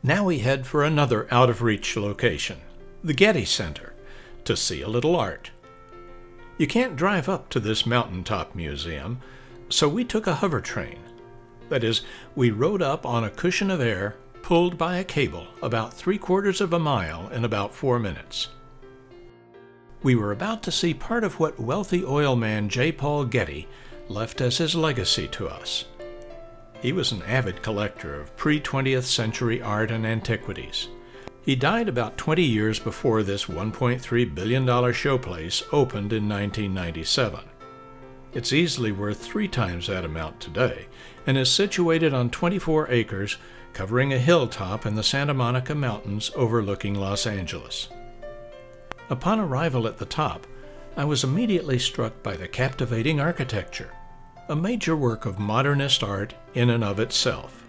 Now we head for another out-of-reach location, the Getty Center, to see a little art. You can't drive up to this mountaintop museum, so we took a hover train. That is, we rode up on a cushion of air pulled by a cable about 3/4 of a mile in about 4 minutes. We were about to see part of what wealthy oil man J. Paul Getty left as his legacy to us. He was an avid collector of pre-20th century art and antiquities. He died about 20 years before this $1.3 billion showplace opened in 1997. It's easily worth 3 times that amount today, and is situated on 24 acres, covering a hilltop in the Santa Monica Mountains overlooking Los Angeles. Upon arrival at the top, I was immediately struck by the captivating architecture, a major work of modernist art in and of itself.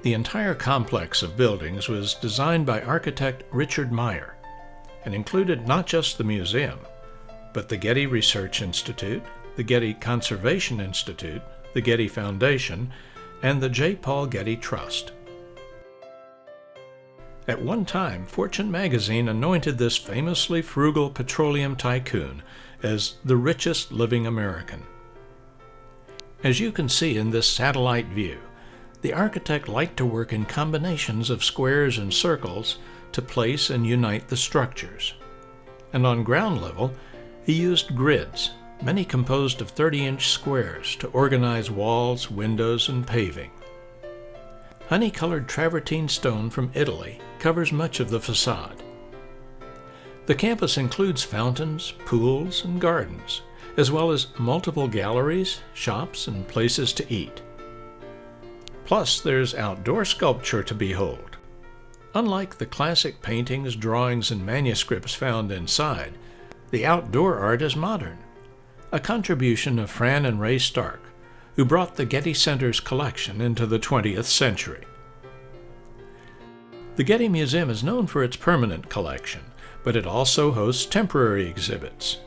The entire complex of buildings was designed by architect Richard Meyer and included not just the museum, but the Getty Research Institute, the Getty Conservation Institute, the Getty Foundation, and the J. Paul Getty Trust. At one time, Fortune magazine anointed this famously frugal petroleum tycoon as the richest living American. As you can see in this satellite view, the architect liked to work in combinations of squares and circles to place and unite the structures. And on ground level, he used grids, many composed of 30-inch squares, to organize walls, windows, and paving. Honey-colored travertine stone from Italy covers much of the facade. The campus includes fountains, pools, and gardens, as well as multiple galleries, shops, and places to eat. Plus, there's outdoor sculpture to behold. Unlike the classic paintings, drawings, and manuscripts found inside, the outdoor art is modern, a contribution of Fran and Ray Stark, who brought the Getty Center's collection into the 20th century. The Getty Museum is known for its permanent collection, but it also hosts temporary exhibits.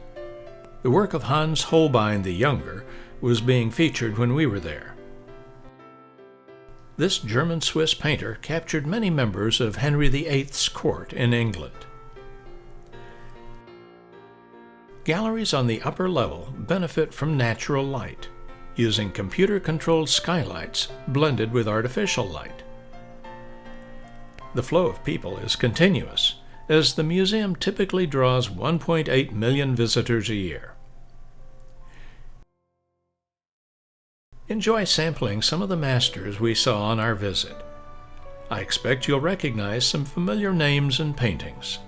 The work of Hans Holbein the Younger was being featured when we were there. This German-Swiss painter captured many members of Henry VIII's court in England. Galleries on the upper level benefit from natural light, using computer-controlled skylights blended with artificial light. The flow of people is continuous, as the museum typically draws 1.8 million visitors a year. Enjoy sampling some of the masters we saw on our visit. I expect you'll recognize some familiar names and paintings.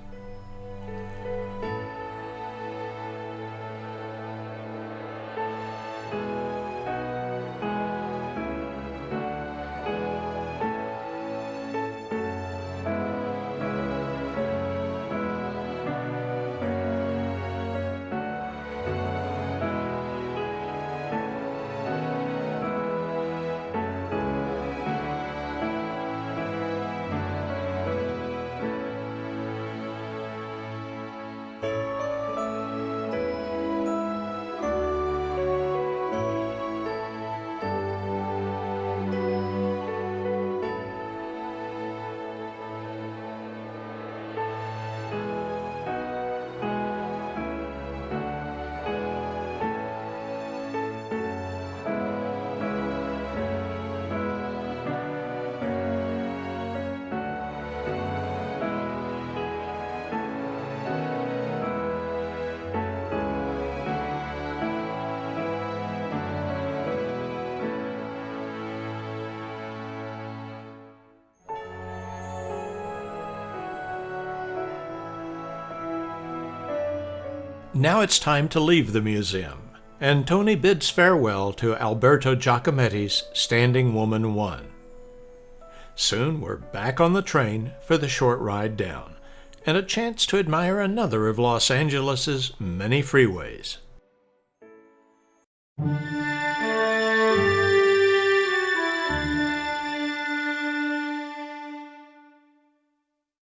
Now it's time to leave the museum, and Tony bids farewell to Alberto Giacometti's Standing Woman 1. Soon we're back on the train for the short ride down, and a chance to admire another of Los Angeles's many freeways.